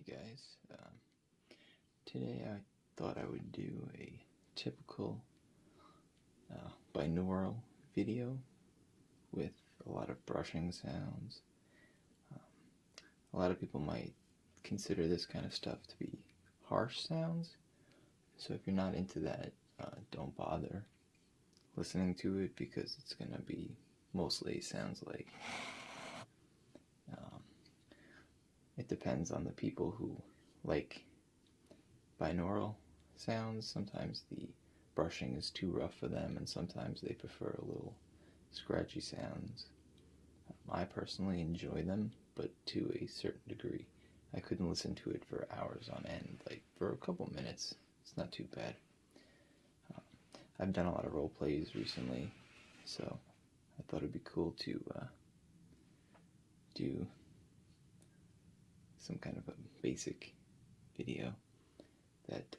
guys. Today I thought I would do a typical binaural video with a lot of brushing sounds. A lot of people might consider this kind of stuff to be harsh sounds, so if you're not into that, don't bother listening to it because it's going to be mostly sounds like it depends on the people who like binaural sounds. Sometimes the brushing is too rough for them, and sometimes they prefer a little scratchy sounds. I personally enjoy them, but to a certain degree. I couldn't listen to it for hours on end. Like, for a couple minutes, it's not too bad. I've done a lot of role plays recently, so I thought it'd be cool to do some kind of a basic video that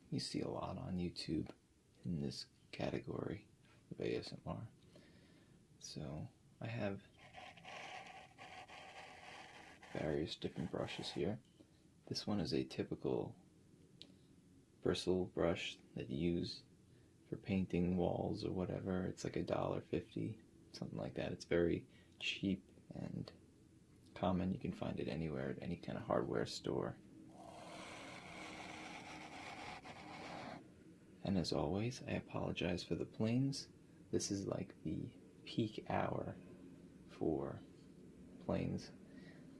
you see a lot on YouTube in this category of ASMR. So I have various different brushes here. This one is a typical bristle brush that you use for painting walls or whatever. It's like $1.50, something like that. It's very cheap and common. You can find it anywhere at any kind of hardware store. And as always, I apologize for the planes. This is like the peak hour for planes.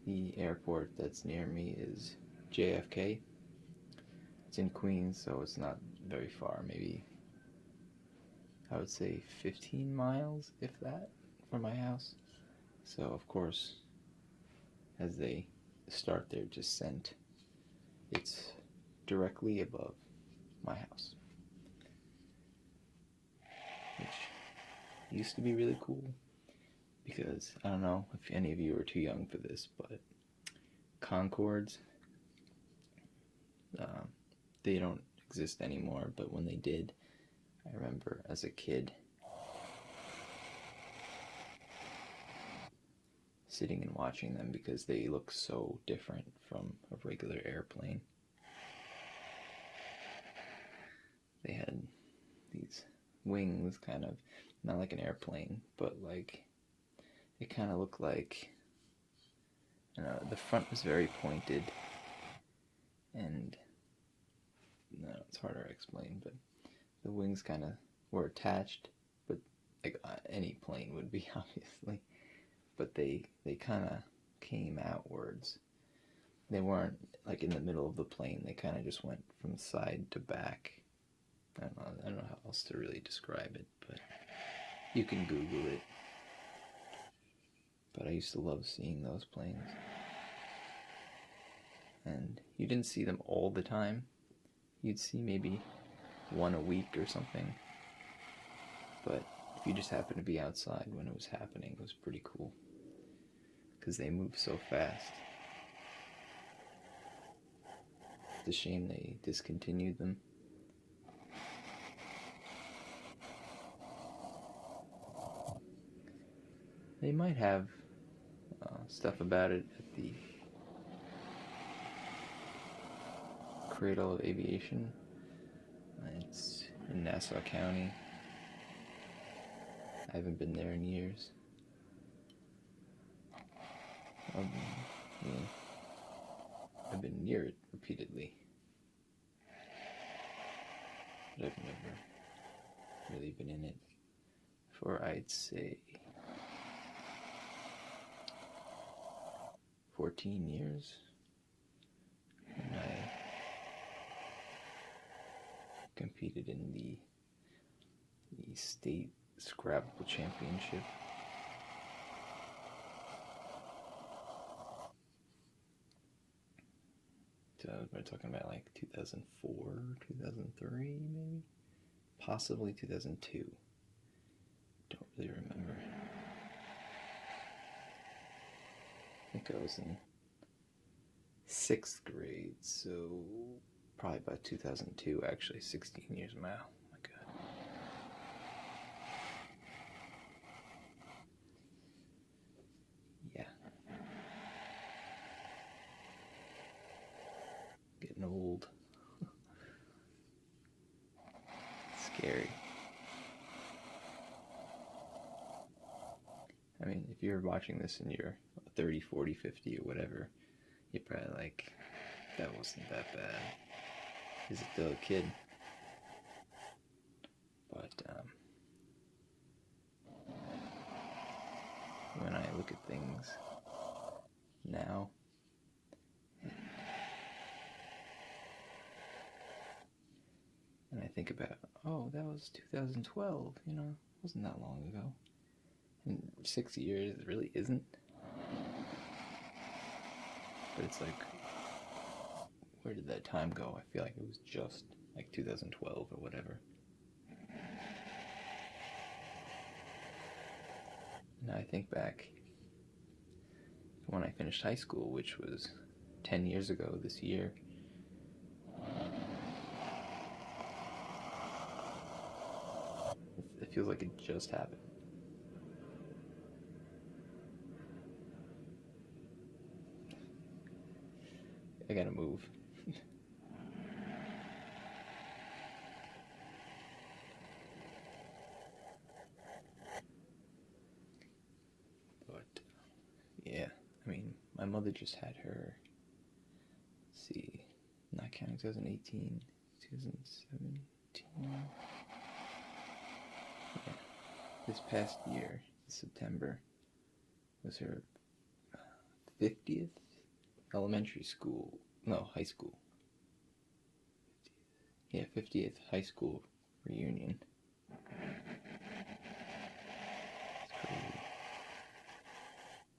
The airport that's near me is JFK. It's in Queens, so it's not very far, maybe I would say 15 miles, if that, from my house. So of course, as they start their descent, it's directly above my house, which used to be really cool because, I don't know if any of you are too young for this, but Concords, they don't exist anymore, but when they did, I remember as a kid sitting and watching them because they look so different from a regular airplane. They had these wings, kind of, not like an airplane, but like, it kind of looked like, the front was very pointed, and it's harder to explain, but the wings kind of were attached, but like any plane would be, obviously, but they kind of came outwards. They weren't like in the middle of the plane. They kind of just went from side to back. I don't know how else to really describe it, but you can Google it. But I used to love seeing those planes. And you didn't see them all the time. You'd see maybe one a week or something. But if you just happened to be outside when it was happening, it was pretty cool. Because they move so fast. It's a shame they discontinued them. They might have stuff about it at the Cradle of Aviation. It's in Nassau County. I haven't been there in years. I've been near it repeatedly, but I've never really been in it for, I'd say, 14 years. And I competed in the state Scrabble championship. So we're talking about like 2004, 2003 maybe? Possibly 2002. Don't really remember. I think I was in 6th grade, so probably by 2002, actually, 16 years now. Oh my god. Yeah. getting old. Scary. I mean, if you're watching this and you're 30, 40, 50 or whatever, you're probably like, that wasn't that bad. He's still a kid. But when I look at things now, and I think about, oh, that was 2012, you know, it wasn't that long ago. And 6 years, it really isn't. But it's like, where did that time go? I feel like it was just like 2012 or whatever. Now I think back when I finished high school, which was 10 years ago this year. It feels like it just happened. I gotta move. But, yeah, I mean, my mother just had her, let's see, not counting 2018, 2017. Yeah, this past year, September, was her 50th elementary school, no, high school. Yeah, 50th high school reunion. It's crazy.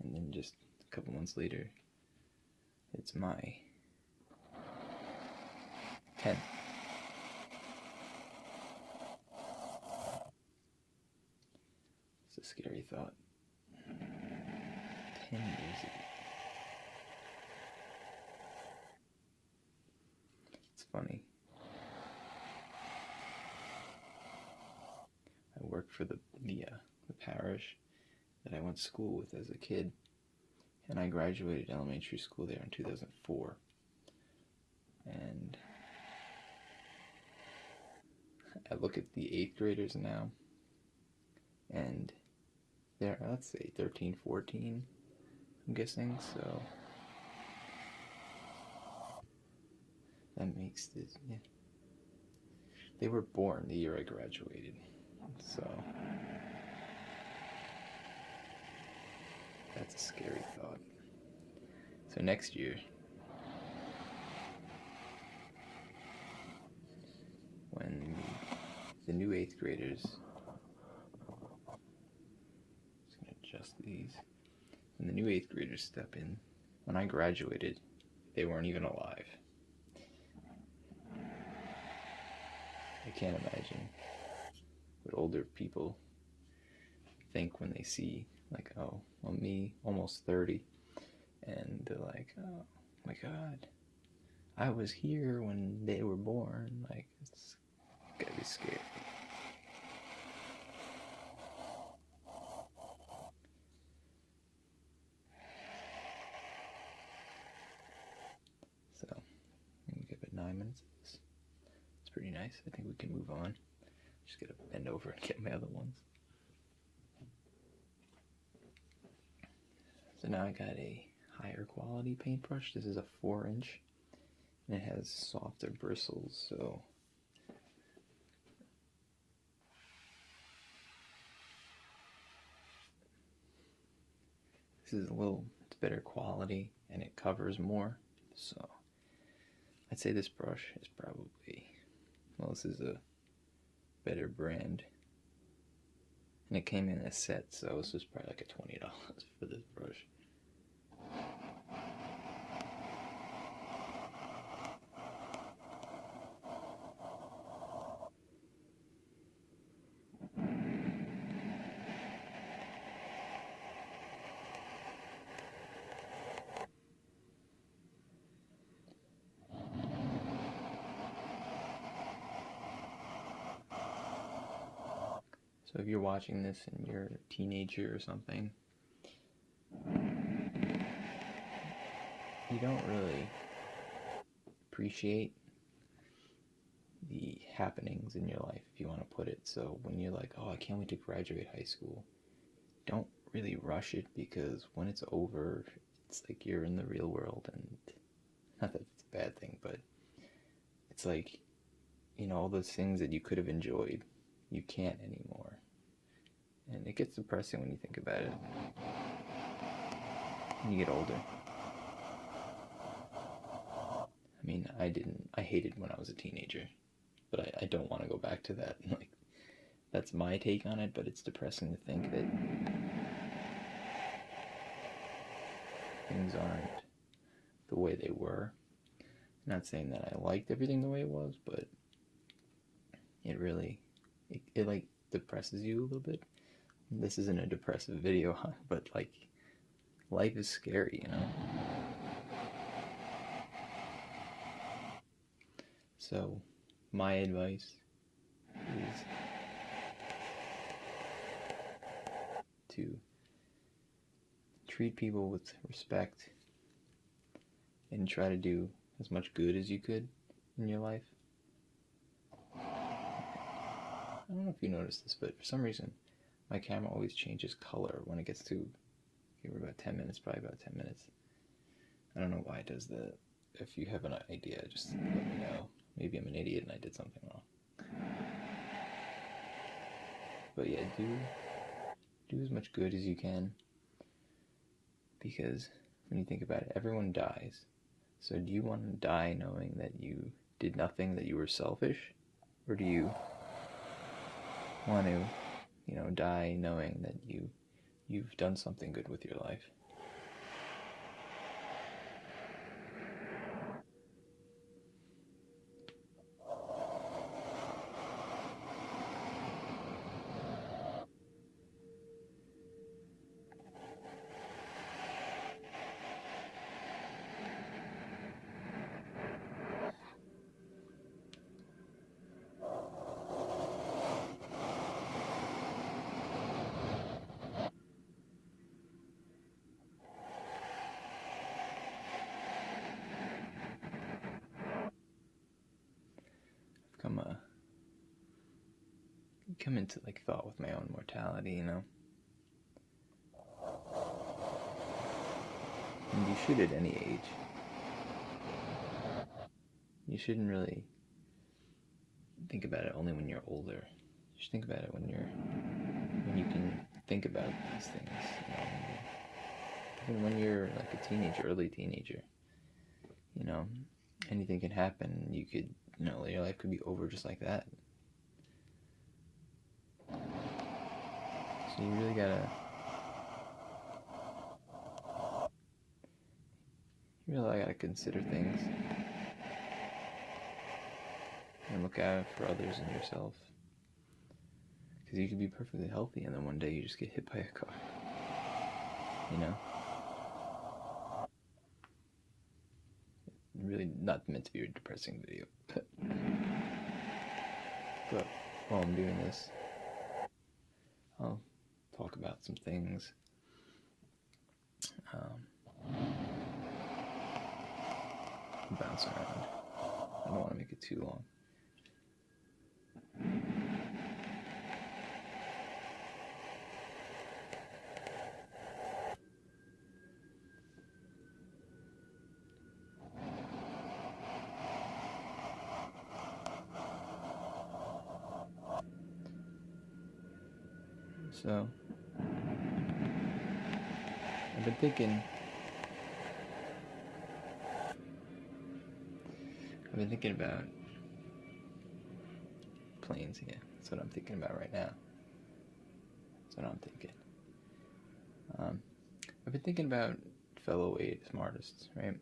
And then just a couple months later, it's my 10th. It's a scary thought. 10 years ago. It's funny. I worked for the parish that I went to school with as a kid, and I graduated elementary school there in 2004. And I look at the 8th graders now, and they're, let's say, 13, 14, I'm guessing, so that makes this, yeah. They were born the year I graduated, so that's a scary thought. So next year, when the new 8th graders, just gonna adjust these, when the new 8th graders step in, when I graduated, they weren't even alive. I can't imagine what older people think when they see, like, oh, well, me, almost 30, and they're like, oh my god, I was here when they were born. Like, it's gotta be scary. So, I'm gonna give it 9 minutes. It's pretty nice. I think we can move on. Just gotta bend over and get my other ones. So now I got a higher quality paintbrush. This is a 4-inch, and it has softer bristles, so this is it's better quality, and it covers more. So I'd say this brush is probably, well, this is a better brand, and it came in a set, so this was probably like a $20 for this brush. So if you're watching this and you're a teenager or something, you don't really appreciate the happenings in your life, if you want to put it. So when you're like, oh, I can't wait to graduate high school, don't really rush it, because when it's over, it's like you're in the real world. And not that it's a bad thing, but it's like, you know, all those things that you could have enjoyed, you can't anymore. And it gets depressing when you think about it when you get older. I mean, I hated when I was a teenager, but I don't want to go back to that. Like, that's my take on it, but it's depressing to think that things aren't the way they were. I'm not saying that I liked everything the way it was, but it really, it like depresses you a little bit. This isn't a depressive video, but like, life is scary, you know? So, my advice is to treat people with respect and try to do as much good as you could in your life. I don't know if you noticed this, but for some reason my camera always changes color when it gets to, okay, we're about 10 minutes, probably about 10 minutes. I don't know why it does that. If you have an idea, just let me know. Maybe I'm an idiot and I did something wrong. But yeah, do as much good as you can, because when you think about it, everyone dies. So do you want to die knowing that you did nothing, that you were selfish? Or do you want to, you know, die knowing that you've done something good with your life? Come into like thought with my own mortality, you know? And you should at any age. You shouldn't really think about it only when you're older. You should think about it when you can think about these things, you know? Even when you're like a teenager, early teenager, you know, anything can happen. You could, you know, your life could be over just like that. So you really gotta consider things and look out for others and yourself. Because you could be perfectly healthy and then one day you just get hit by a car, you know? Really not meant to be a depressing video. But while I'm doing this, I'll talk about some things. Bounce around. I don't want to make it too long. So, I've been thinking about planes, yeah. That's what I'm thinking about right now. That's what I'm thinking. I've been thinking about fellow ASMR artists, right?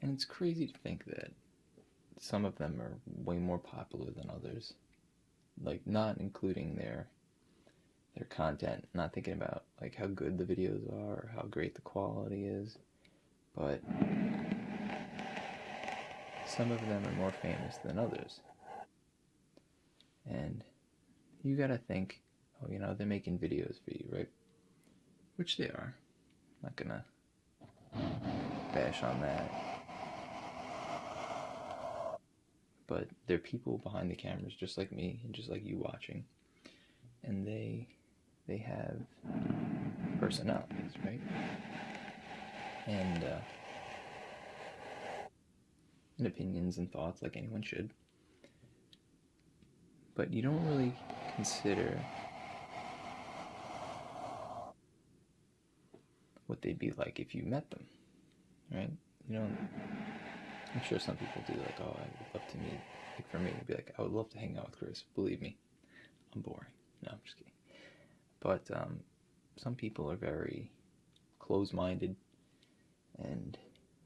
And it's crazy to think that some of them are way more popular than others. Like, not including their content, not thinking about like how good the videos are or how great the quality is, but some of them are more famous than others. And you gotta think, oh, you know, they're making videos for you, right? Which they are. Not gonna bash on that. But they're people behind the cameras, just like me and just like you watching. And they have personalities, right? And opinions and thoughts like anyone should. But you don't really consider what they'd be like if you met them, right? You know, I'm sure some people do, like, oh, I would love to meet, like for me, it'd be like, I would love to hang out with Chris. Believe me, I'm boring. No, I'm just kidding. But some people are very closed-minded, and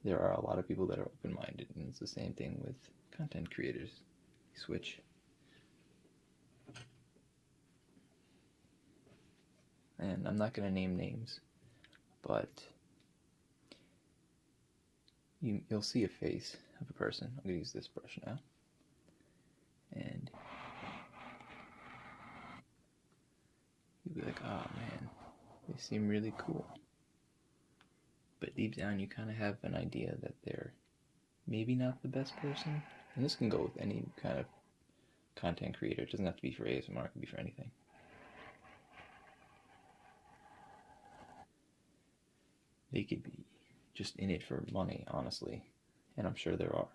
there are a lot of people that are open-minded, and it's the same thing with content creators. You switch. And I'm not going to name names, but you'll see a face of a person. I'm going to use this brush now. And you'll be like, oh man, they seem really cool. But deep down you kind of have an idea that they're maybe not the best person. And this can go with any kind of content creator. It doesn't have to be for ASMR, it can be for anything. They could be just in it for money, honestly. And I'm sure there are.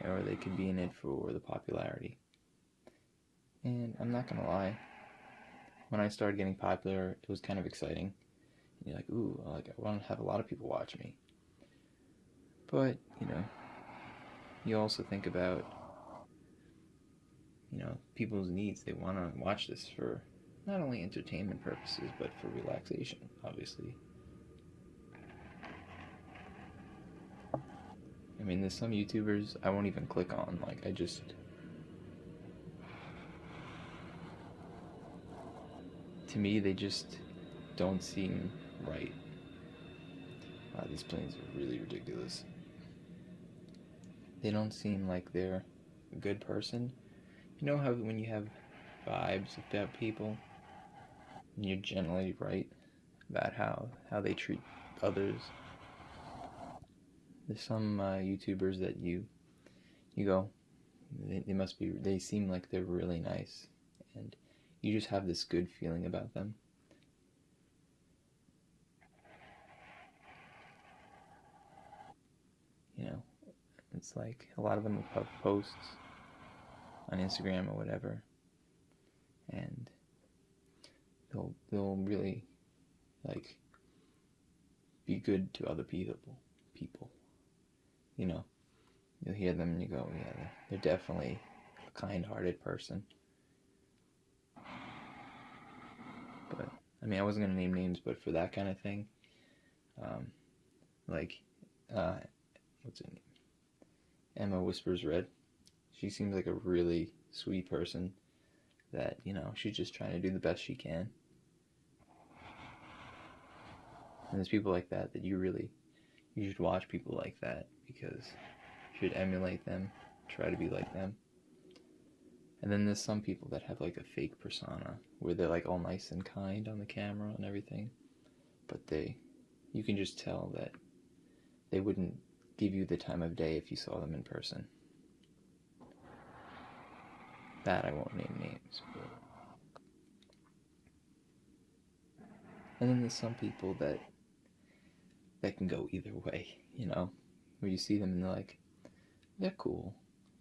Or they could be in it for the popularity. And I'm not gonna lie, when I started getting popular, it was kind of exciting. And you're like, ooh, like, I want to have a lot of people watch me. But, you know, you also think about, you know, people's needs. They want to watch this for not only entertainment purposes, but for relaxation, obviously. I mean, there's some YouTubers I won't even click on. Like, to me, they just don't seem right. Wow, these planes are really ridiculous. They don't seem like they're a good person. You know how when you have vibes about people, and you're generally right about how they treat others? There's some YouTubers that you go, they seem like they're really nice, and you just have this good feeling about them. You know, it's like a lot of them have posts on Instagram or whatever, and they'll really like be good to other people. You know, you'll hear them and you go, yeah, they're definitely a kind-hearted person. But I mean, I wasn't gonna name names, but for that kind of thing, what's her name? Emma Whispers Red. She seems like a really sweet person that, you know, she's just trying to do the best she can. And there's people like that you should watch people like that, because you should emulate them, try to be like them. And then there's some people that have like a fake persona where they're like all nice and kind on the camera and everything, but you can just tell that they wouldn't give you the time of day if you saw them in person. That I won't name names, but... And then there's some people that can go either way, you know, where you see them and they're like, they're cool,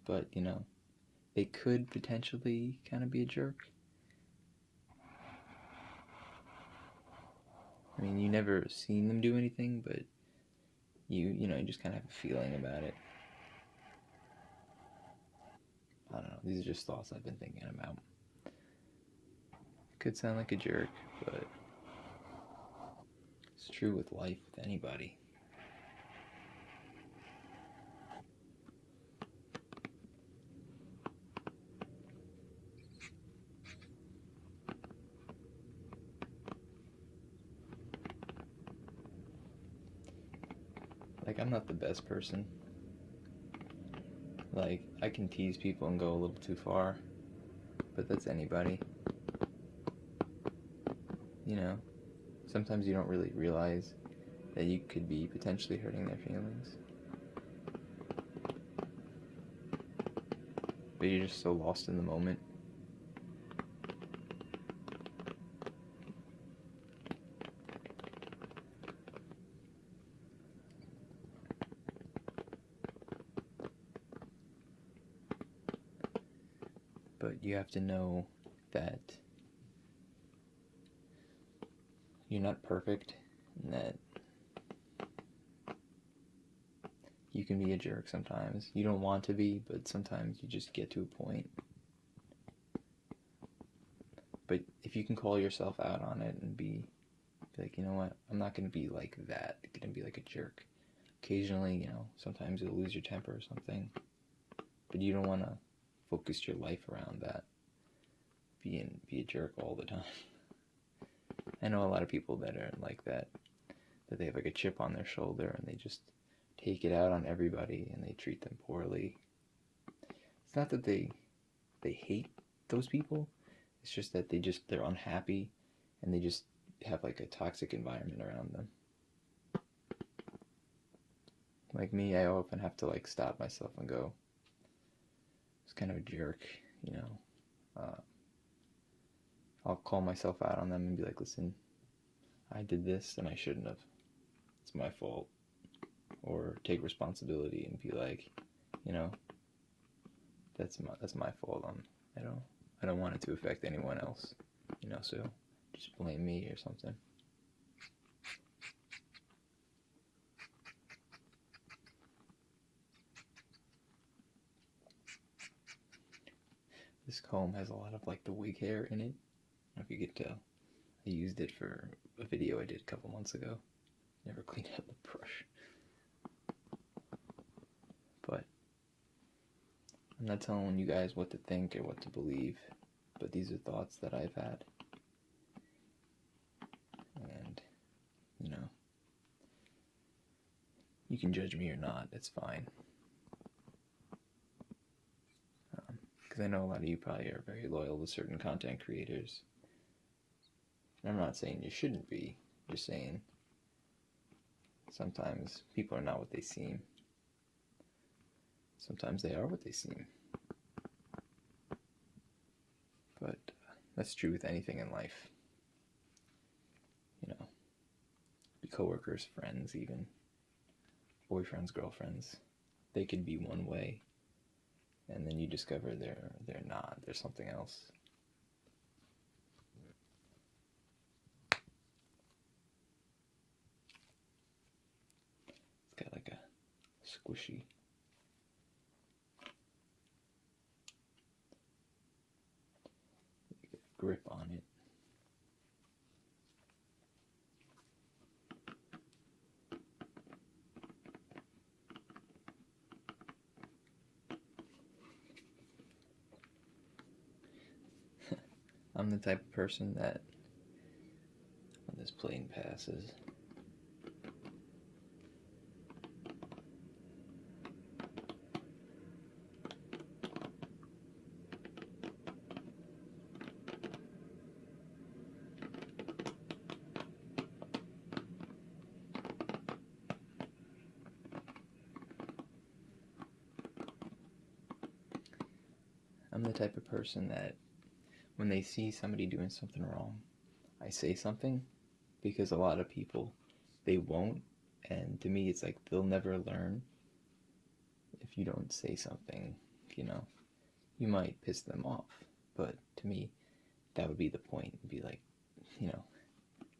but, you know, they could potentially kind of be a jerk. I mean, you never seen them do anything, but you know, you just kind of have a feeling about it. I don't know, these are just thoughts I've been thinking about. Could sound like a jerk, but it's true with life, with anybody. Like, I'm not the best person. Like, I can tease people and go a little too far, but that's anybody. You know, sometimes you don't really realize that you could be potentially hurting their feelings. But you're just so lost in the moment. But you have to know that you're not perfect, and that you can be a jerk sometimes. You don't want to be, but sometimes you just get to a point. But if you can call yourself out on it and be like, you know what, I'm not going to be like that. I'm going to be like a jerk. Occasionally, you know, sometimes you'll lose your temper or something. But you don't want to focus your life around that. Be a jerk all the time. I know a lot of people that are like that they have like a chip on their shoulder and they just take it out on everybody and they treat them poorly. It's not that they hate those people. It's just that they're unhappy and they just have like a toxic environment around them. Like me, I often have to like stop myself and go, it's kind of a jerk, you know. I'll call myself out on them and be like, listen, I did this and I shouldn't have. It's my fault. Or take responsibility and be like, you know, that's my fault. I don't want it to affect anyone else, you know, so just blame me or something. This comb has a lot of like the wig hair in it. I don't know if you could tell. I used it for a video I did a couple months ago. Never cleaned out the brush. But I'm not telling you guys what to think or what to believe, but these are thoughts that I've had. And, you know, you can judge me or not, it's fine. Because I know a lot of you probably are very loyal to certain content creators. And I'm not saying you shouldn't be, just saying sometimes people are not what they seem. Sometimes they are what they seem. But that's true with anything in life. You know, coworkers, friends, even boyfriends, girlfriends. They can be one way, and then you discover they're not. They're something else. It's got like a squishy grip on it. I'm the type of person that when this plane passes, I'm the type of person that when they see somebody doing something wrong, I say something, because a lot of people, they won't, and to me it's like they'll never learn if you don't say something, you know. You might piss them off, but to me, that would be the point, be like, you know,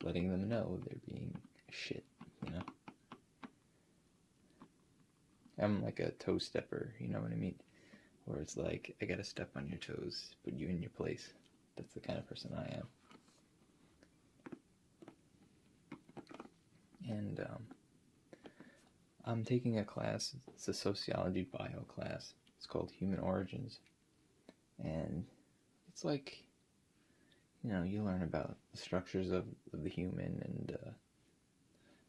letting them know they're being shit, you know. I'm like a toe stepper, you know what I mean? Where it's like, I gotta step on your toes, put you in your place. That's the kind of person I am. And I'm taking a class, it's a sociology bio class. It's called Human Origins. And it's like, you know, you learn about the structures of the human and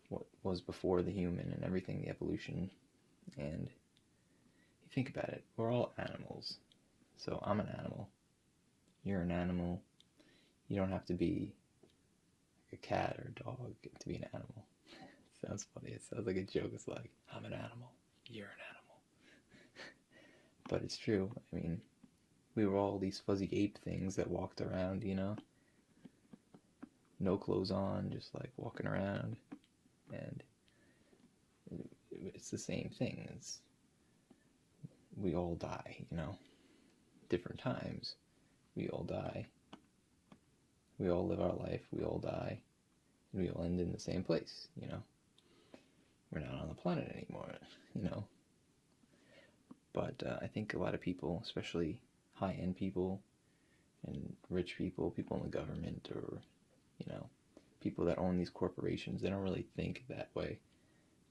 what was before the human and everything, the evolution. And you think about it, we're all animals. So I'm an animal. You're an animal. You don't have to be a cat or a dog to be an animal. It sounds funny. It sounds like a joke. It's like, I'm an animal. You're an animal. But it's true. I mean, we were all these fuzzy ape things that walked around, no clothes on, just like walking around. And it's the same thing. We all die, different times. We all die. We all live our life. We all die. And we all end in the same place, We're not on the planet anymore, But I think a lot of people, especially high-end people and rich people, people in the government, or, people that own these corporations, they don't really think that way.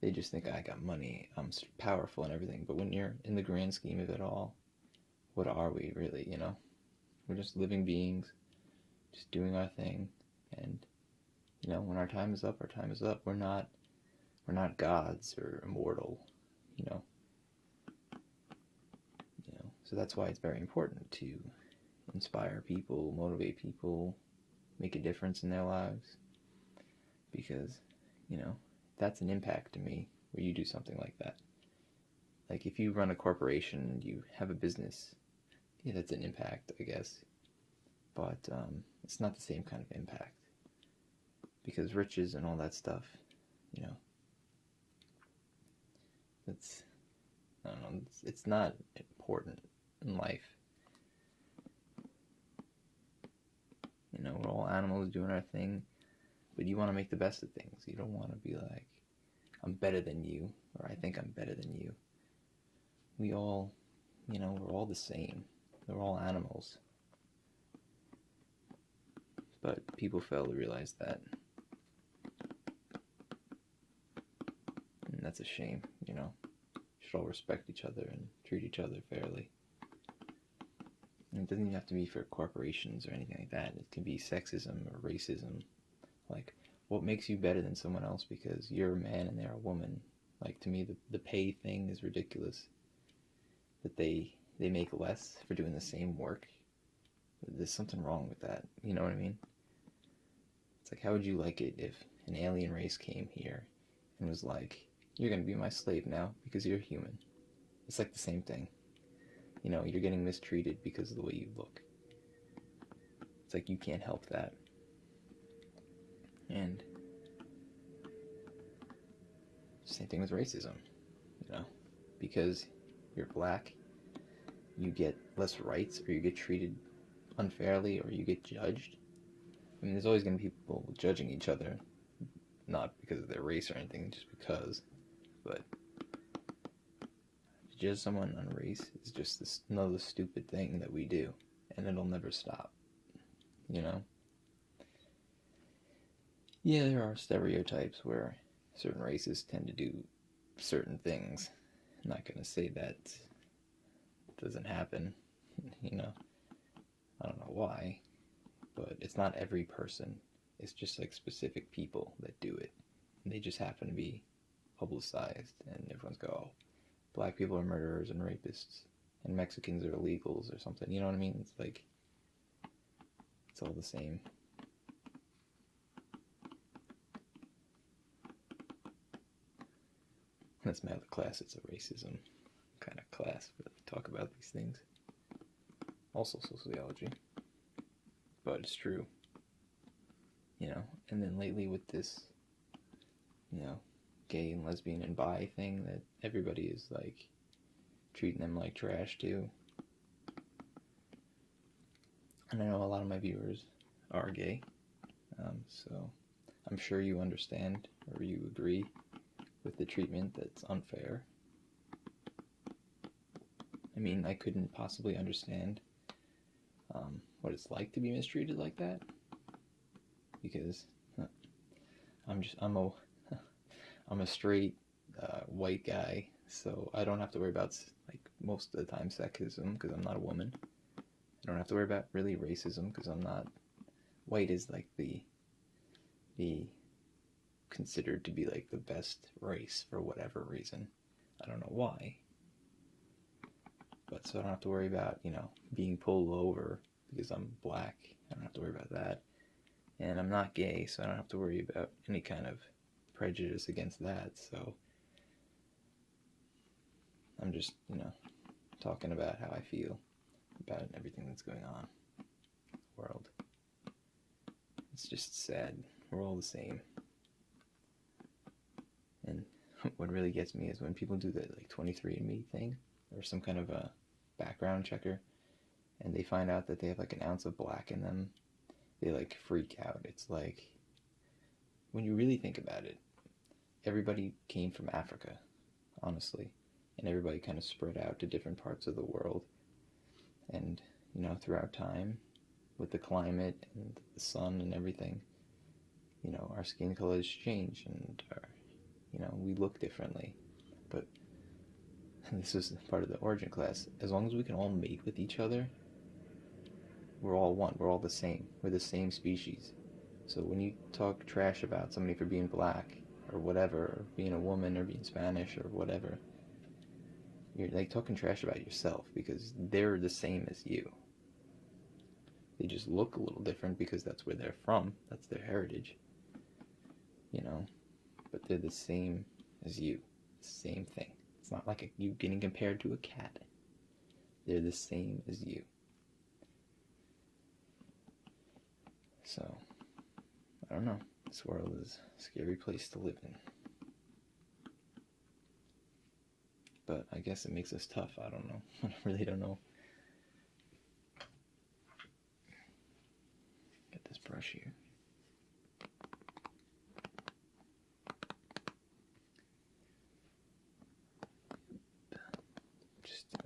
They just think, I got money, I'm powerful and everything. But when you're in the grand scheme of it all, what are we really, We're just living beings, just doing our thing. And, when our time is up, our time is up. We're not gods or immortal, So that's why it's very important to inspire people, motivate people, make a difference in their lives. Because, that's an impact to me where you do something like that. Like if you run a corporation and you have a business, yeah, that's an impact, I guess. But it's not the same kind of impact. Because riches and all that stuff, I don't know, it's not important in life. We're all animals doing our thing, but you want to make the best of things. You don't want to be like, I'm better than you, or I think I'm better than you. We all, we're all the same. We're all animals. But people fail to realize that. And that's a shame, We should all respect each other and treat each other fairly. And it doesn't even have to be for corporations or anything like that. It can be sexism or racism. Like, what makes you better than someone else because you're a man and they're a woman? Like, to me, the pay thing is ridiculous. That they make less for doing the same work. There's something wrong with that. You know what I mean? It's like, how would you like it if an alien race came here and was like, you're going to be my slave now because you're human? It's like the same thing. You're getting mistreated because of the way you look. It's like you can't help that. And same thing with racism, because you're black, you get less rights, or you get treated unfairly, or you get judged. I mean, there's always going to be people judging each other, not because of their race or anything, just because. But to judge someone on race is just another stupid thing that we do, and it'll never stop, Yeah, there are stereotypes where certain races tend to do certain things. I'm not going to say that doesn't happen, I don't know why, but it's not every person. It's just like specific people that do it. And they just happen to be publicized, and everyone's go, oh, black people are murderers and rapists, and Mexicans are illegals or something. You know what I mean? It's like, it's all the same. That's my other class. It's a racism kind of class where we talk about these things. Also sociology. But it's true. And then lately with this, gay and lesbian and bi thing that everybody is like treating them like trash too. And I know a lot of my viewers are gay, so I'm sure you understand or you agree with the treatment that's unfair. I mean, I couldn't possibly understand what it's like to be mistreated like that, because I'm a straight white guy, so I don't have to worry about, like, most of the time sexism because I'm not a woman. I don't have to worry about really racism because I'm not. White is like the considered to be like the best race for whatever reason. I don't know why. But so I don't have to worry about, being pulled over because I'm black. I don't have to worry about that. And I'm not gay, so I don't have to worry about any kind of prejudice against that. So I'm just, talking about how I feel about everything that's going on in the world. It's just sad. We're all the same. And what really gets me is when people do the 23andMe thing, or some kind of a background checker, and they find out that they have an ounce of black in them, they freak out. It's like, when you really think about it, everybody came from Africa, honestly, and everybody kind of spread out to different parts of the world. And throughout time, with the climate and the sun and everything, our skin colors change, and we look differently. But this is part of the origin class. As long as we can all mate with each other, we're all one. We're all the same. We're the same species. So when you talk trash about somebody for being black or whatever, or being a woman or being Spanish or whatever, you're talking trash about yourself, because they're the same as you. They just look a little different because that's where they're from. That's their heritage. But they're the same as you. Same thing. It's not like you getting compared to a cat. They're the same as you. So, I don't know. This world is a scary place to live in. But I guess it makes us tough. I don't know. I really don't know. Get this brush here. Just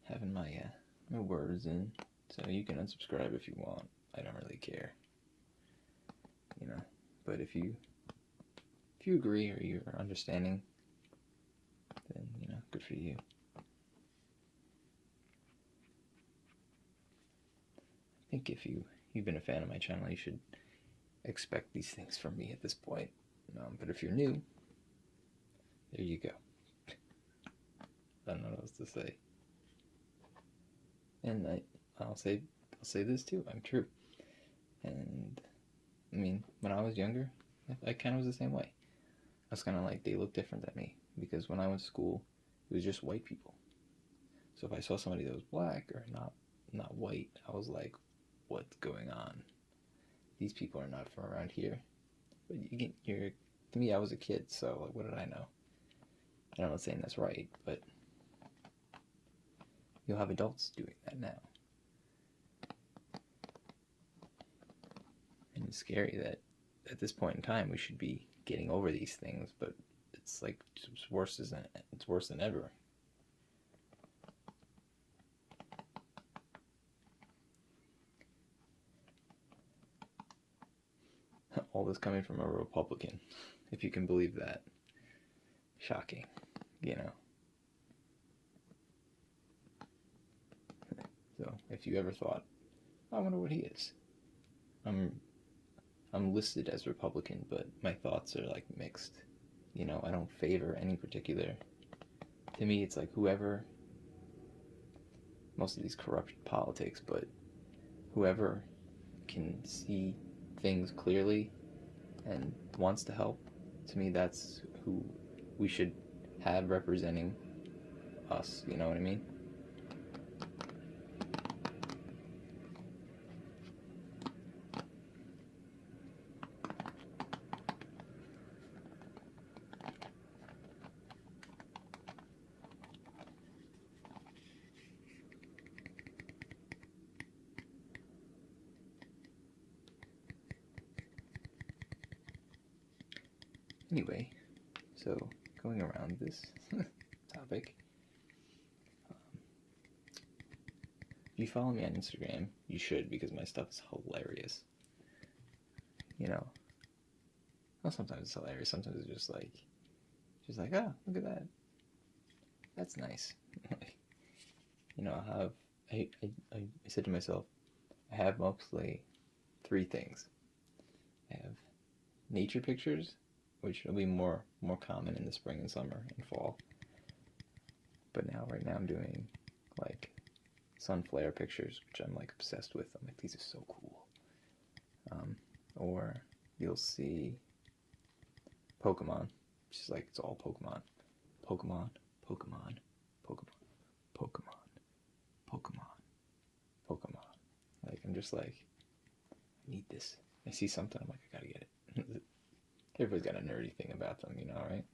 having my words in, so you can unsubscribe if you want. I don't really care. But if you agree or you're understanding, then good for you. I think if you've been a fan of my channel, you should expect these things from me at this point. But if you're new, there you go. I don't know what else to say. And I'll say this too. I'm true. And I mean, when I was younger, I kind of was the same way. I was kind of like, they look different than me, because when I went to school, it was just white people. So if I saw somebody that was black or not white, I was like, what's going on? These people are not from around here. But to me, I was a kid, so what did I know? And I'm not saying that's right, but you'll have adults doing that now. And it's scary that at this point in time we should be getting over these things, but it's worse than ever. All this coming from a Republican, if you can believe that. Shocking, So if you ever thought, I wonder what he is, I'm listed as Republican, but my thoughts are mixed. I don't favor any particular. To me, it's whoever, most of these corrupt politics, but whoever can see things clearly and wants to help, to me, that's who we should have representing us. You know what I mean? Anyway, so going around this topic, if you follow me on Instagram, you should, because my stuff is hilarious. Well, sometimes it's hilarious, sometimes it's just like, oh, look at that. That's nice. I said to myself, I have mostly 3 things. I have nature pictures, which will be more common in the spring and summer and fall. But right now I'm doing sun flare pictures, which I'm obsessed with. I'm these are so cool. Or you'll see Pokemon. It's just like, it's all Pokemon. Pokemon, Pokemon, Pokemon, Pokemon, Pokemon, Pokemon. Like, I'm just like, I need this. I see something, I'm like, I gotta get it. Everybody's got a nerdy thing about them, you know, right?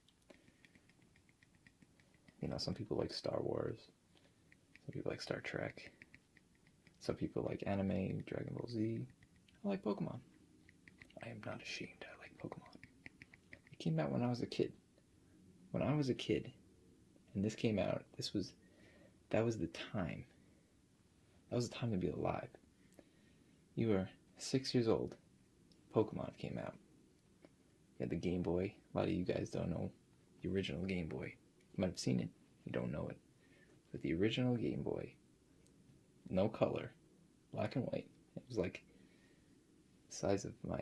You know, some people like Star Wars. Some people like Star Trek. Some people like anime, Dragon Ball Z. I like Pokemon. I am not ashamed. I like Pokemon. It came out when I was a kid. When I was a kid, and this came out, that was the time. That was the time to be alive. You were 6 years old. Pokemon came out. You had the Game Boy. A lot of you guys don't know the original Game Boy. You might have seen it. You don't know it. But the original Game Boy, no color, black and white. It was like the size of my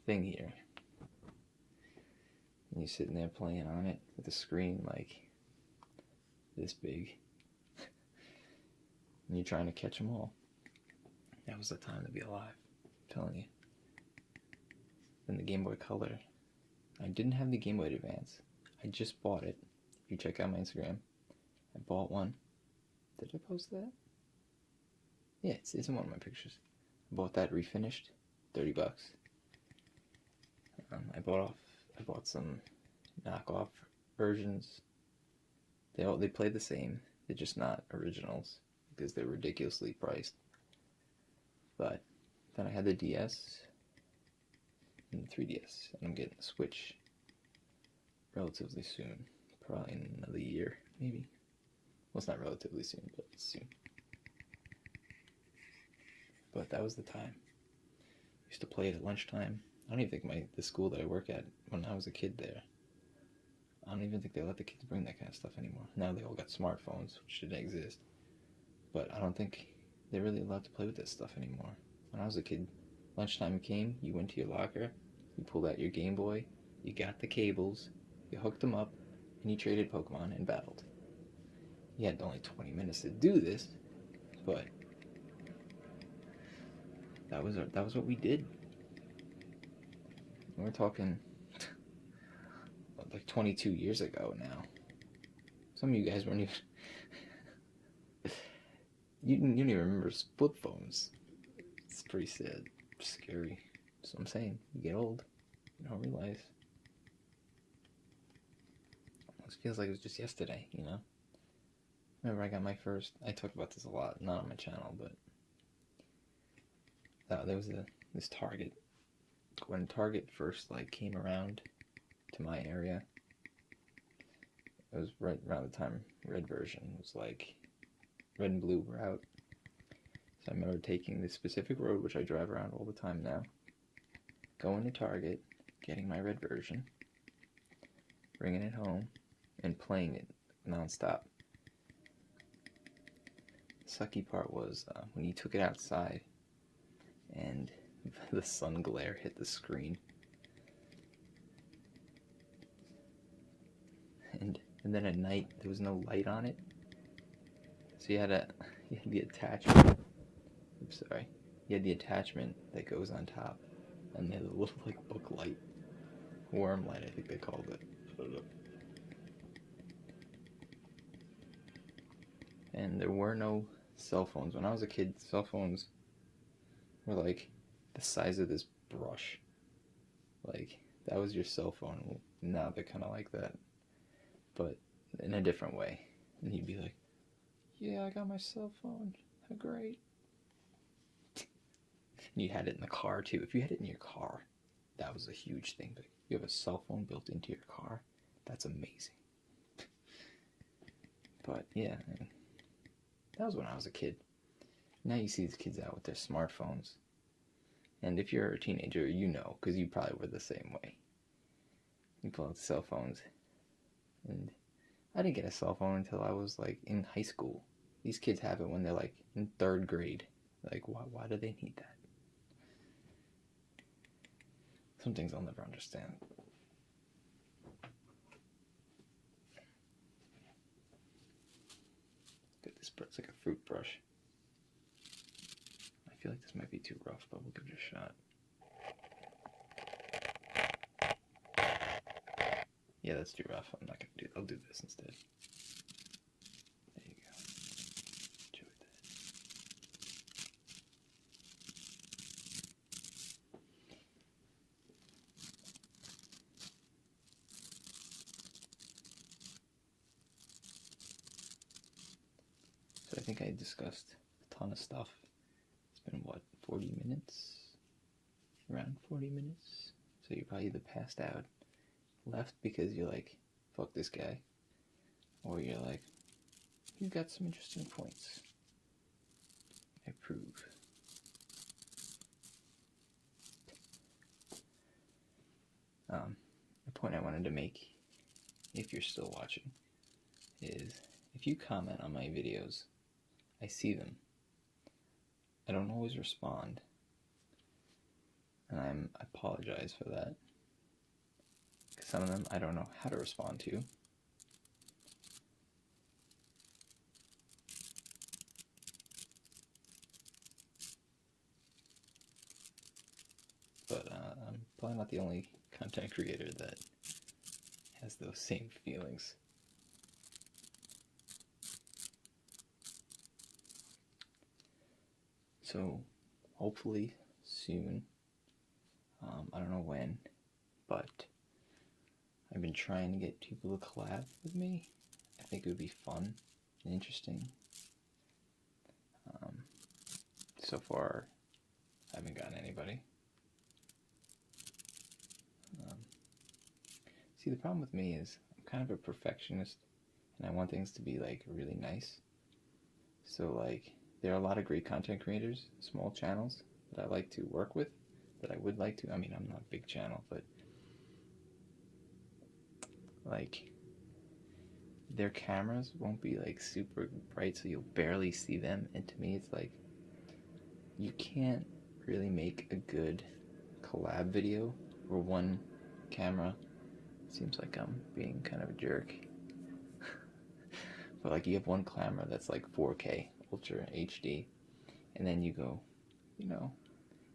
thing here. And you're sitting there playing on it with a screen like this big. And you're trying to catch them all. That was the time to be alive. I'm telling you. Then the Game Boy Color. I didn't have the Game Boy Advance. I just bought it. If you check out my Instagram, I bought one. Did I post that? Yeah, it's in one of my pictures. I bought that refinished, $30. I bought some knockoff versions. They play the same. They're just not originals because they're ridiculously priced. But then I had the DS and the 3DS, and I'm getting the Switch relatively soon. Probably in another year, maybe. Well, it's not relatively soon, but it's soon. But that was the time. I used to play it at lunchtime. I don't even think the school that I work at, when I was a kid there, I don't even think they let the kids bring that kind of stuff anymore. Now they all got smartphones, which didn't exist. But I don't think they're really allowed to play with this stuff anymore. When I was a kid, lunchtime came, you went to your locker, you pulled out your Game Boy, you got the cables, you hooked them up, and you traded Pokemon and battled. You had only 20 minutes to do this, but that was what we did. We're talking like 22 years ago now. Some of you guys weren't even you didn't even remember flip phones. It's pretty sad, scary. That's what I'm saying. You get old, you don't realize. It feels like it was just yesterday, you know? Remember I got my first, I talk about this a lot, not on my channel, but there was this Target. When Target first came around to my area, it was right around the time Red version was Red and Blue were out. So I remember taking this specific road, which I drive around all the time now, going to Target, getting my Red version, bringing it home, and playing it nonstop. The sucky part was when you took it outside and the sun glare hit the screen. And then at night there was no light on it. So you had the attachment. Oops, sorry. You had the attachment that goes on top. And they had a little book light. Worm light, I think they called it. And there were no cell phones. When I was a kid, cell phones were like the size of this brush. That was your cell phone. Now they're kind of like that, but in a different way. And you'd be like, yeah, I got my cell phone. How great. And you had it in the car too. If you had it in your car, that was a huge thing. But you have a cell phone built into your car, that's amazing. But yeah, that was when I was a kid. Now you see these kids out with their smartphones. And if you're a teenager, you know, because you probably were the same way. You pull out the cell phones. And I didn't get a cell phone until I was in high school. These kids have it when they're in 3rd grade. Why do they need that? Some things I'll never understand. Look at this, it's like a fruit brush. I feel like this might be too rough, but we'll give it a shot. Yeah, that's too rough. I'm not gonna do. I'll do this instead. There you go. Enjoy that. So I think I discussed a ton of stuff. It's been what, 40 minutes? Around 40 minutes. So you're probably either passed out, left because you're like, fuck this guy, or you're like, you got some interesting points. I approve. The point I wanted to make, if you're still watching, is if you comment on my videos, I see them. I don't always respond, and I apologize for that. Because some of them I don't know how to respond to. But I'm probably not the only content creator that has those same feelings. So, hopefully soon, I don't know when, but I've been trying to get people to collab with me. I think it would be fun and interesting. So far, I haven't gotten anybody. See, the problem with me is I'm kind of a perfectionist, and I want things to be like really nice. So like, there are a lot of great content creators, small channels that I like to work with, that I would like to. I mean, I'm not a big channel, but like, their cameras won't be like super bright, so you'll barely see them. And to me, it's like, you can't really make a good collab video where one camera, seems like I'm being kind of a jerk, but like, you have one camera that's like 4K Ultra HD, and then you go, you know,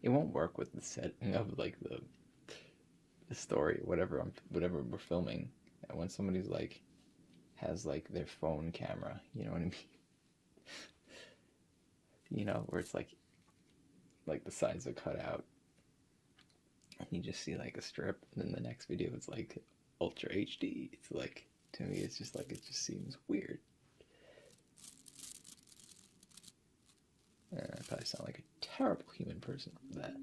it won't work with the setting of like the story, whatever we're filming. And when somebody's like has like their phone camera, you know what I mean? You know, where it's like the sides are cut out, and you just see like a strip, and then the next video is like Ultra HD. It's like, to me, it's just like, it just seems weird. I probably sound like a terrible human person for that.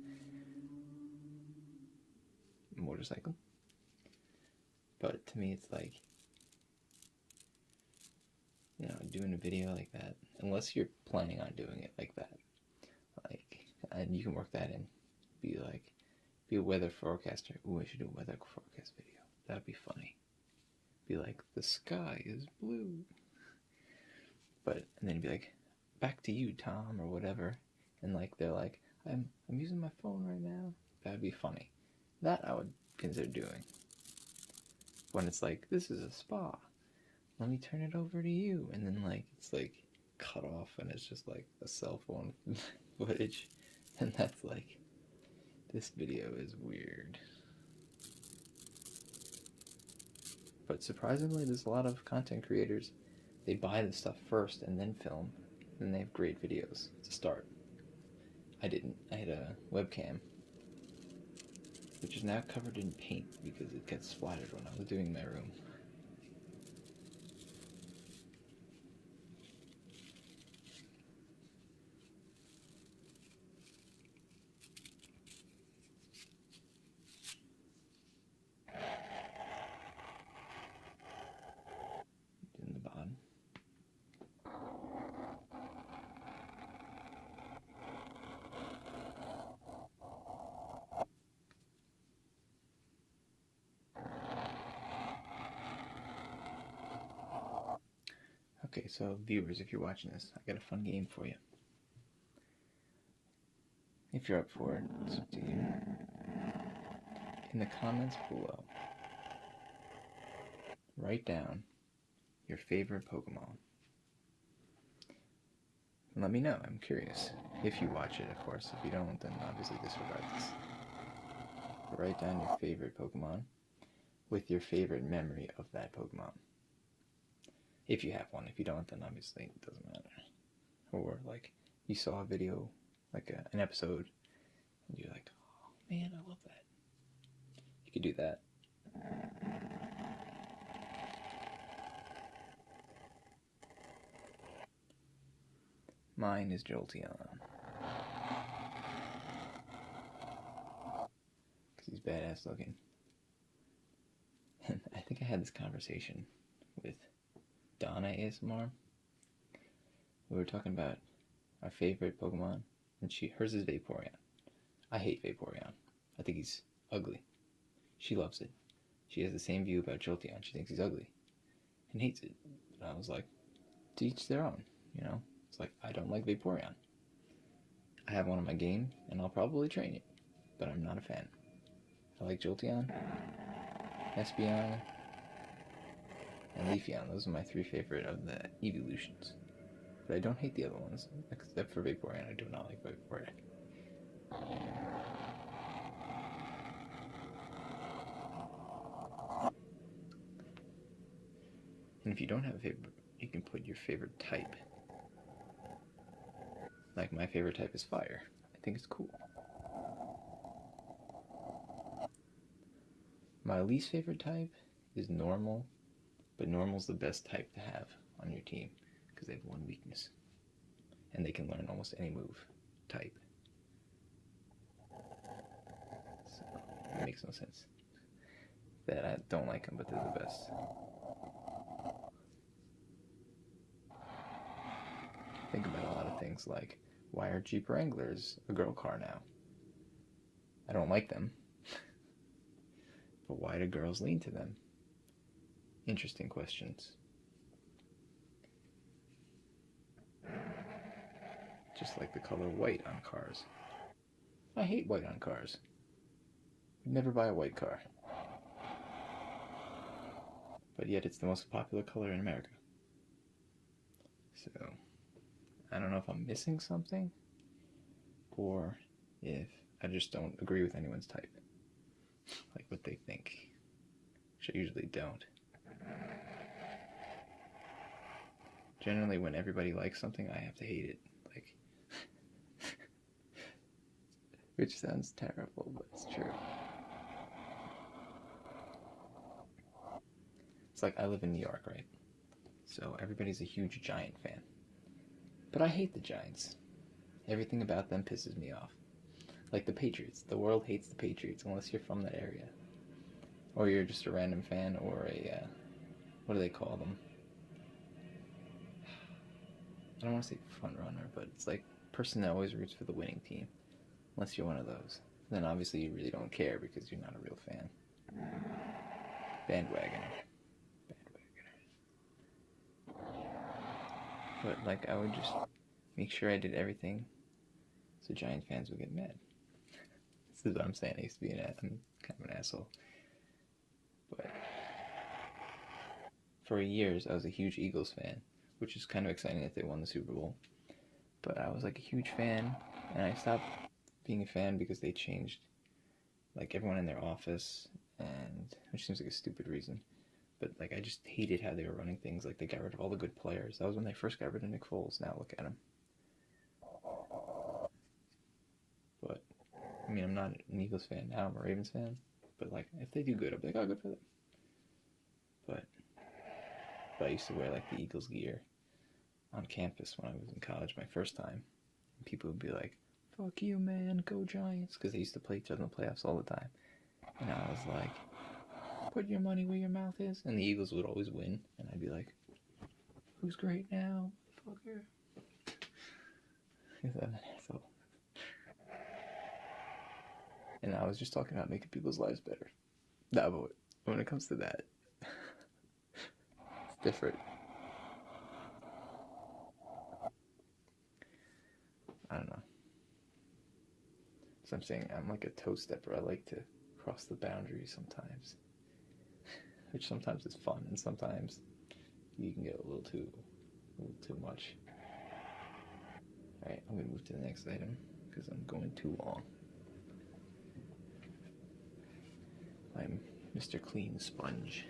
Motorcycle. But to me, it's like, you know, doing a video like that, unless you're planning on doing it like that, like, and you can work that in, be a weather forecaster. Ooh, I should do a weather forecast video. That'd be funny. Be like, the sky is blue. And then be like, back to you, Tom, or whatever. And like, they're like, I'm using my phone right now. That'd be funny. That I would consider doing. When it's like, this is a spa. Let me turn it over to you. And then like, it's like cut off, and it's just like a cell phone footage. And that's like, this video is weird. But surprisingly, there's a lot of content creators, they buy the stuff first and then film, and they have great videos to start. I didn't. I had a webcam, which is now covered in paint because it gets splattered when I was doing my room. In the bottom. Okay, so viewers, if you're watching this, I got a fun game for you. If you're up for it, it's up to you. In the comments below, write down your favorite Pokemon. And let me know, I'm curious. If you watch it, of course. If you don't, then obviously disregard this. But write down your favorite Pokemon. with your favorite memory of that Pokemon. If you have one. If you don't, then obviously it doesn't matter. Or, like, you saw a video, like an episode, and you're like, oh man, I love that. You could do that. Mine is Jolteon. Because he's badass looking. And I think I had this conversation with Donna ASMR. We were talking about our favorite Pokemon, and hers is Vaporeon. I hate Vaporeon. I think he's ugly. She loves it. She has the same view about Jolteon. She thinks he's ugly and hates it. And I was like, to each their own, you know? It's like, I don't like Vaporeon. I have one in my game, and I'll probably train it, but I'm not a fan. I like Jolteon, Espeon, and Leafeon. Those are my 3 favorite of the evolutions. But I don't hate the other ones, except for Vaporeon. I do not like Vaporeon. And if you don't have a favorite, you can put your favorite type. Like, my favorite type is fire. I think it's cool. My least favorite type is normal, but normal's the best type to have on your team because they have one weakness. And they can learn almost any move type. So, it makes no sense that I don't like them, but they're the best. Think about a lot of things like, why are Jeep Wranglers a girl car now? I don't like them. But why do girls lean to them? Interesting questions. Just like the color white on cars. I hate white on cars. Would never buy a white car. But yet it's the most popular color in America. So, I don't know if I'm missing something, or if I just don't agree with anyone's type. Like what they think. Which I usually don't. Generally, when everybody likes something, I have to hate it. Like, which sounds terrible, but it's true. It's like, I live in New York, right? So everybody's a huge Giant fan. But I hate the Giants. Everything about them pisses me off. Like the Patriots. The world hates the Patriots unless you're from that area. Or you're just a random fan, or a, what do they call them? I don't want to say front runner, but it's like person that always roots for the winning team. Unless you're one of those. Then obviously you really don't care because you're not a real fan. Bandwagoner. But like, I would just make sure I did everything so Giant fans would get mad. This is what I'm saying. I used to be I'm kind of an asshole. But for years, I was a huge Eagles fan, which is kind of exciting that they won the Super Bowl. But I was like a huge fan, and I stopped being a fan because they changed like everyone in their office, and which seems like a stupid reason. But like, I just hated how they were running things. Like, they got rid of all the good players. That was when they first got rid of Nick Foles. Now look at him. But I mean, I'm not an Eagles fan now. I'm a Ravens fan. But like, if they do good, I'll be like, oh, good for them. But I used to wear like the Eagles gear on campus when I was in college my first time. And people would be like, fuck you, man, go Giants. Because they used to play each other in the playoffs all the time. And I was like, put your money where your mouth is. And the Eagles would always win. And I'd be like, who's great now, fucker? Because I'm an asshole. And I was just talking about making people's lives better. No, but when it comes to that, it's different. I don't know. So I'm saying I'm like a toe stepper. I like to cross the boundaries sometimes. Which sometimes is fun, and sometimes you can get a little too much. Alright, I'm going to move to the next item, because I'm going too long. I'm Mr. Clean Sponge.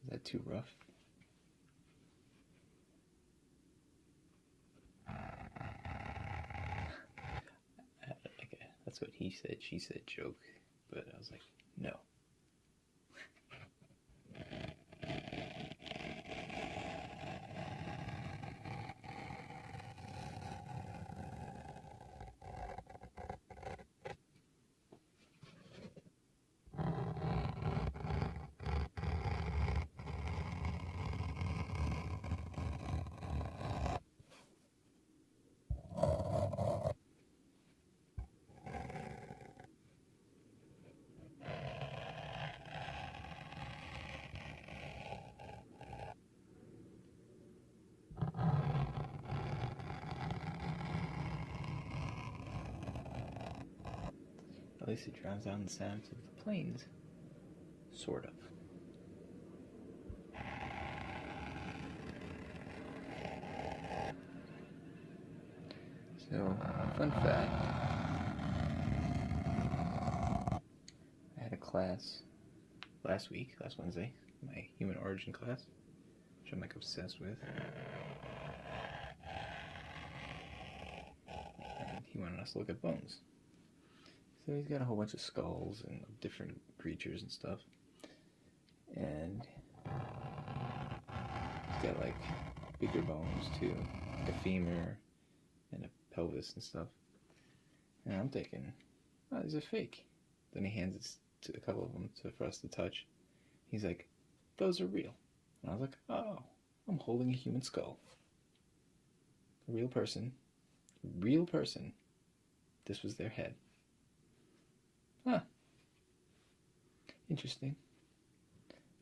Is that too rough? That's what he said, she said joke, but I was like, no. At least it drowns out the sounds of the planes. Sort of. So, fun fact. I had a class last Wednesday, my human origin class, which I'm like obsessed with. And he wanted us to look at bones. So he's got a whole bunch of skulls and different creatures and stuff. And he's got like bigger bones too, like a femur and a pelvis and stuff. And I'm thinking, oh, these are fake. Then he hands it to a couple of them for us to touch. He's like, those are real. And I was like, oh, I'm holding a human skull. A real person. This was their head. Huh. Interesting.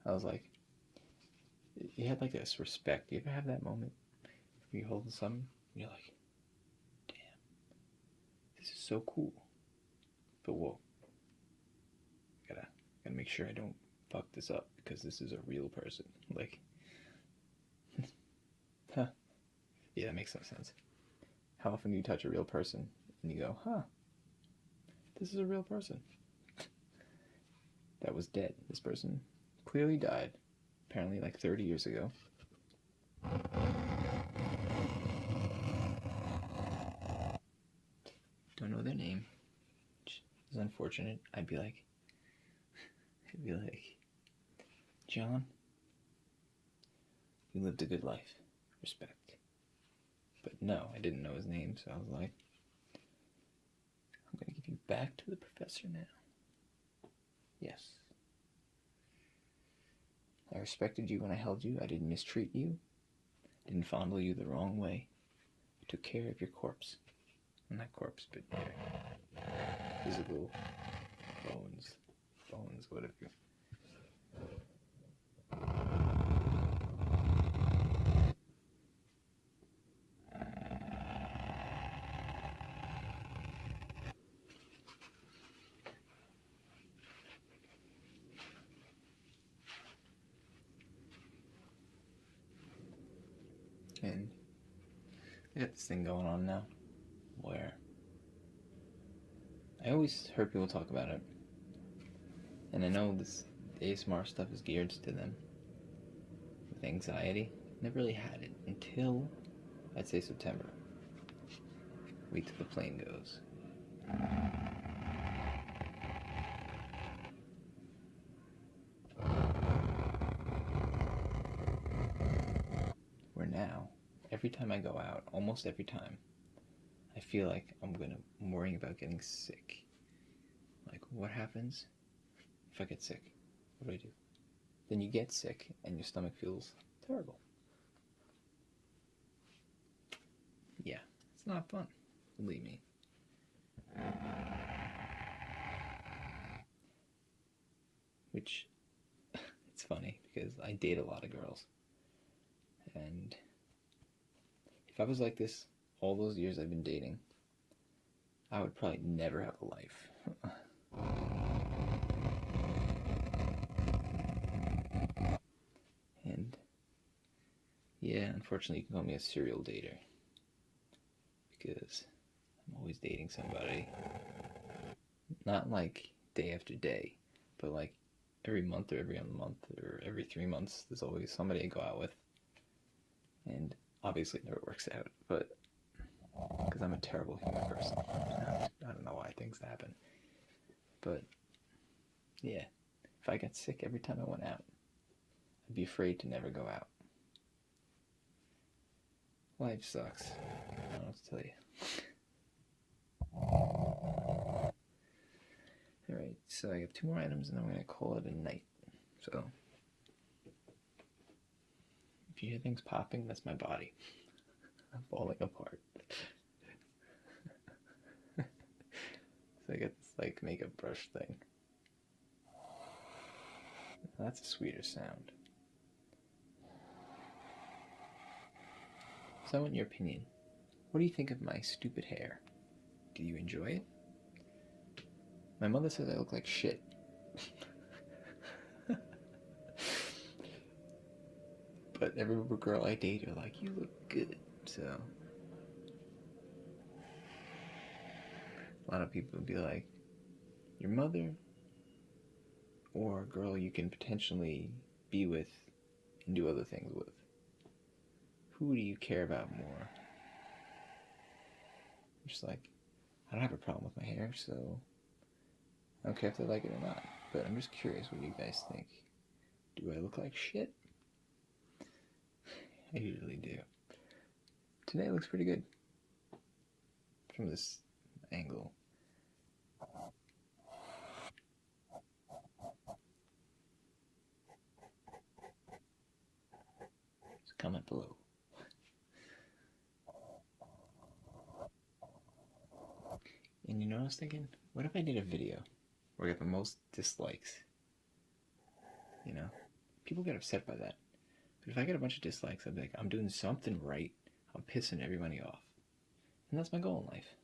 I was like, you had like this respect. You ever have that moment where you're holding something and you're like, damn, this is so cool. But whoa. Gotta make sure I don't fuck this up because this is a real person. Like, huh. Yeah, that makes no sense. How often do you touch a real person and you go, huh, this is a real person? That was dead. This person clearly died, apparently like 30 years ago. Don't know their name, which is unfortunate. I'd be like, John, you lived a good life. Respect. But no, I didn't know his name, so I was like, I'm going to give you back to the professor now. Yes. I respected you when I held you. I didn't mistreat you. I didn't fondle you the wrong way. I took care of your corpse. Well, not corpse, but your physical bones, whatever. And I got this thing going on now where I always heard people talk about it, and I know this ASMR stuff is geared to them with anxiety. Never really had it until I'd say September. Wait till the plane goes. Where now, every time I go out, almost every time, I feel like I'm worrying about getting sick. Like, what happens if I get sick? What do I do? Then you get sick and your stomach feels terrible. Yeah, it's not fun, believe me. Which, it's funny because I date a lot of girls. And if I was like this all those years I've been dating, I would probably never have a life. And yeah, unfortunately you can call me a serial dater. Because I'm always dating somebody. Not like day after day, but like every month or every other month or every 3 months, there's always somebody I go out with. And obviously it never works out, but because I'm a terrible human person. I don't know why things happen. But yeah, if I got sick every time I went out, I'd be afraid to never go out. Life sucks. I don't know what to tell you. Alright, so I have 2 more items and I'm going to call it a night. So, if you hear things popping, that's my body. I'm falling apart. So I got this like makeup brush thing. That's a sweeter sound. So I want your opinion. What do you think of my stupid hair? Do you enjoy it? My mother says I look like shit. But every girl I date are like, you look good. So a lot of people would be like, your mother or a girl you can potentially be with and do other things with. Who do you care about more? I'm just like, I don't have a problem with my hair, so I don't care if they like it or not. But I'm just curious what you guys think. Do I look like shit? I usually do. Today it looks pretty good. From this angle. Just comment below. And you know what I was thinking? What if I did a video where I got the most dislikes? You know? People get upset by that. But if I get a bunch of dislikes, I'd be like, I'm doing something right. I'm pissing everybody off. And that's my goal in life.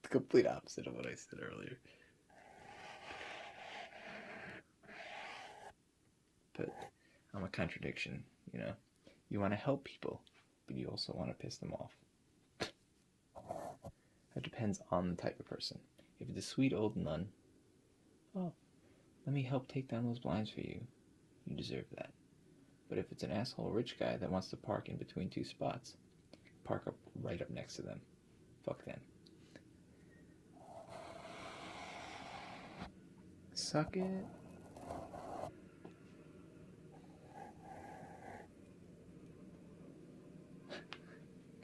The complete opposite of what I said earlier. But I'm a contradiction, you know? You want to help people, but you also want to piss them off. It depends on the type of person. If it's a sweet old nun, oh, let me help take down those blinds for you. You deserve that. But if it's an asshole rich guy that wants to park in between 2 spots, park up right up next to them. Fuck them. Suck it.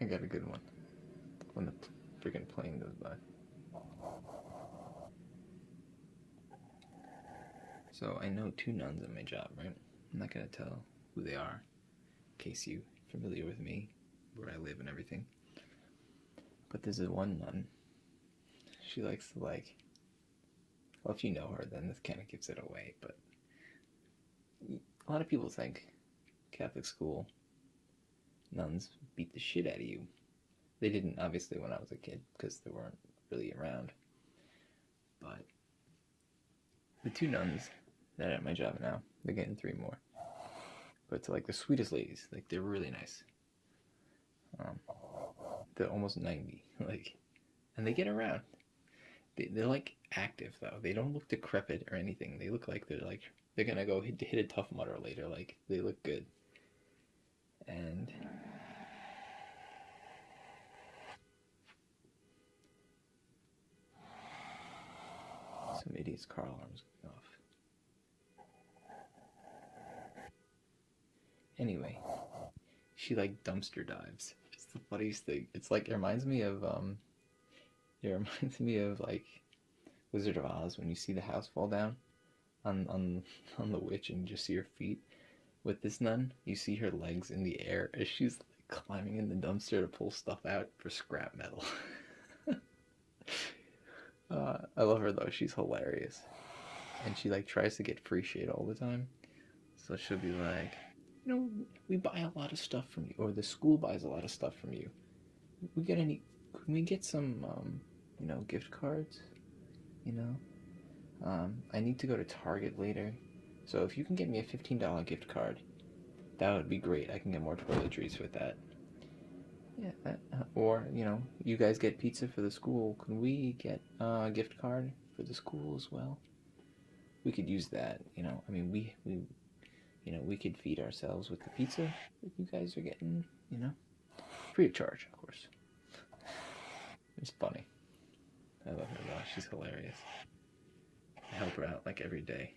I got a good one. When the freaking plane goes by. So I know 2 nuns at my job, right? I'm not gonna tell who they are, in case you're familiar with me, where I live and everything. But there's a one nun. She likes to well, if you know her, then this kind of gives it away, but a lot of people think Catholic school nuns beat the shit out of you. They didn't, obviously, when I was a kid, because they weren't really around. But the 2 nuns that are at my job now, they're getting 3 more. But it's like the sweetest ladies. Like, they're really nice. They're almost 90. And they get around. They're like active though. They don't look decrepit or anything. They look like they're gonna go hit a Tough Mudder later. Like, they look good. And some idiot's car alarm's going off. Anyway, she like dumpster dives. It's the funniest thing. It's like, it reminds me of like Wizard of Oz when you see the house fall down on the witch and you just see her feet. With this nun, you see her legs in the air as she's like climbing in the dumpster to pull stuff out for scrap metal. I love her though. She's hilarious, and she like tries to get free shit all the time. So she'll be like, we buy a lot of stuff from you, or the school buys a lot of stuff from you. Can we get some, gift cards? I need to go to Target later. So if you can get me a $15 gift card, that would be great. I can get more toiletries with that. Yeah, or, you guys get pizza for the school. Can we get a gift card for the school as well? We could use that, I mean, we could feed ourselves with the pizza that you guys are getting, free of charge, of course. It's funny. I love her though. She's hilarious. I help her out like every day.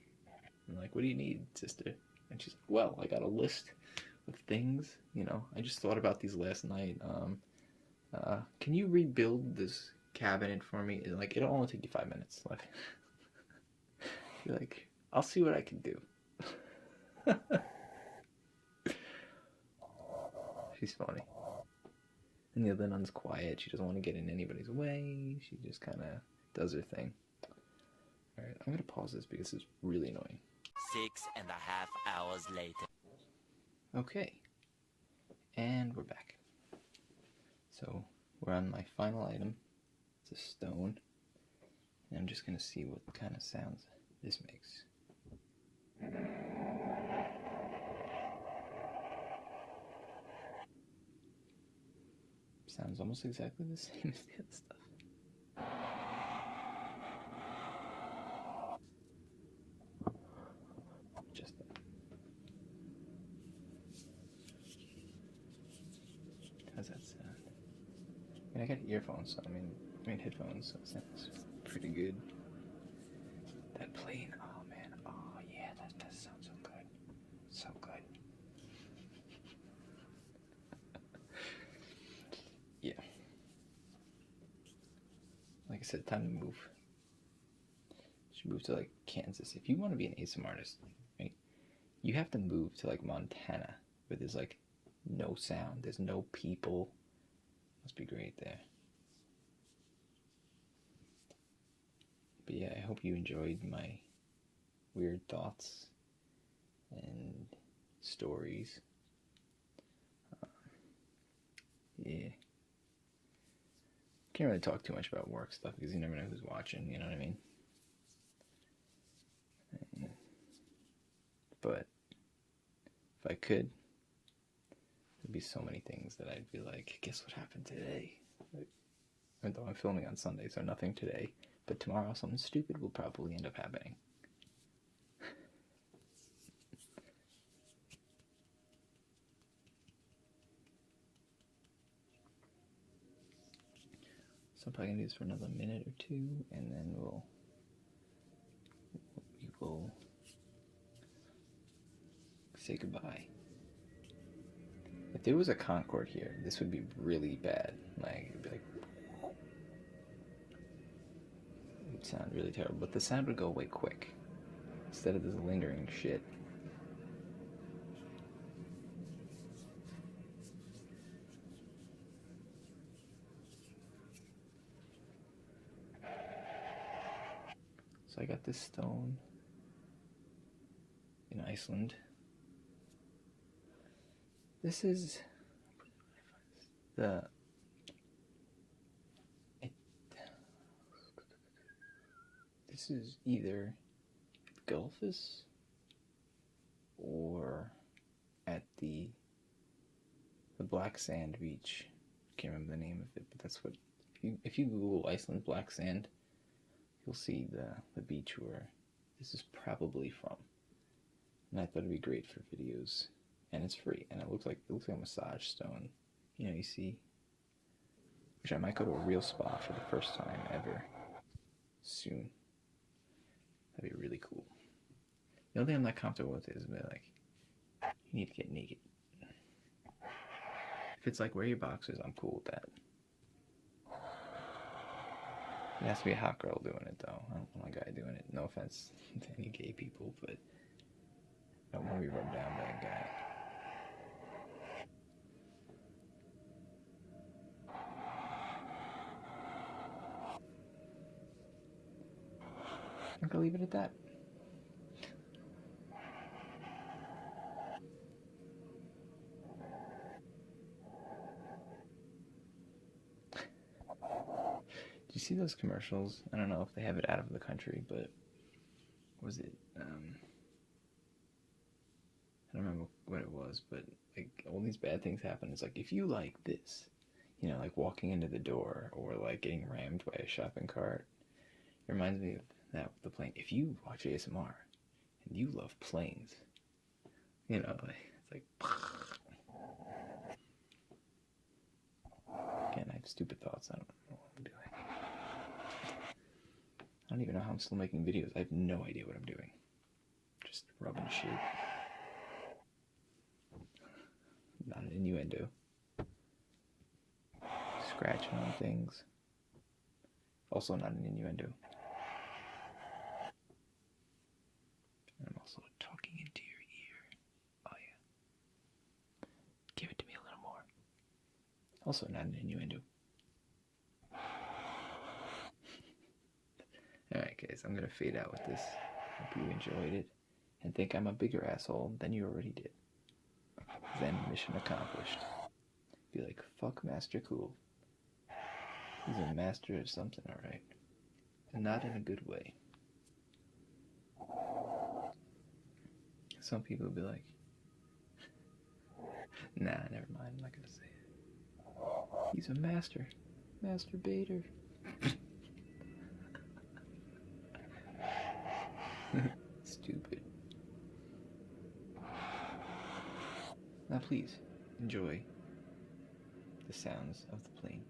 I'm like, what do you need, sister? And she's like, well, I got a list of things. I just thought about these last night. Can you rebuild this cabinet for me? Like, it'll only take you 5 minutes. Like, you're like, I'll see what I can do. She's funny. And the other nun's quiet. She doesn't want to get in anybody's way. She just kind of does her thing. Alright, I'm going to pause this because it's really annoying. 6.5 hours later. Okay. And we're back. So, we're on my final item. It's a stone. And I'm just going to see what kind of sounds this makes. Sounds almost exactly the same as the other stuff. Just that. How's that sound? I mean, I got earphones, so I mean headphones, so it sounds pretty good. That plane, oh man, oh yeah, that does sound so good. So good. Yeah. Like I said, time to move. Should move to like Kansas. If you want to be an ASMR artist, right, you have to move to like Montana, where there's like no sound, there's no people. Must be great there. But yeah, I hope you enjoyed my weird thoughts and stories. Yeah. Can't really talk too much about work stuff because you never know who's watching, you know what I mean? But if I could, there'd be so many things that I'd be like, guess what happened today? Even though I'm filming on Sunday, so nothing today. But tomorrow something stupid will probably end up happening. So I'm probably gonna do this for another minute or two, and then we will say goodbye. If there was a Concorde here, this would be really bad. Like, it'd be like, it would sound really terrible, but the sound would go away quick instead of this lingering shit. So I got this stone in Iceland. This is this is either Gulfus or at the black sand beach. Can't remember the name of it, but that's what, if you Google Iceland black sand, you'll see the beach where this is probably from. And I thought it'd be great for videos, and it's free, and it looks like a massage stone. You see. Which I might go to a real spa for the first time ever soon. That'd be really cool. The only thing I'm not comfortable with is like, you need to get naked. If it's like wear your boxers, I'm cool with that. It has to be a hot girl doing it though. I don't want a guy doing it. No offense to any gay people, but I don't want to be rubbed down by a guy. I'm gonna leave it at that. you see those commercials? I don't know if they have it out of the country, but was it? I don't remember what it was, but like all these bad things happen. It's like if you like this, you know, like walking into the door or like getting rammed by a shopping cart. It reminds me of that with the plane. If you watch ASMR and you love planes, you know, it's like. Again, I have stupid thoughts. I don't know what I'm doing. I don't even know how I'm still making videos. I have no idea what I'm doing. Just rubbing shit. Not an innuendo. Scratching on things. Also not an innuendo. And I'm also talking into your ear. Oh yeah. Give it to me a little more. Also not an innuendo. Alright guys, I'm gonna fade out with this. Hope you enjoyed it. And think I'm a bigger asshole than you already did. Then mission accomplished. Be like, fuck MasterCoul. He's a master of something, alright. And not in a good way. Some people will be like, nah, never mind, I'm not gonna say it. He's a master. Masturbator. Stupid. Now please, enjoy the sounds of the plane.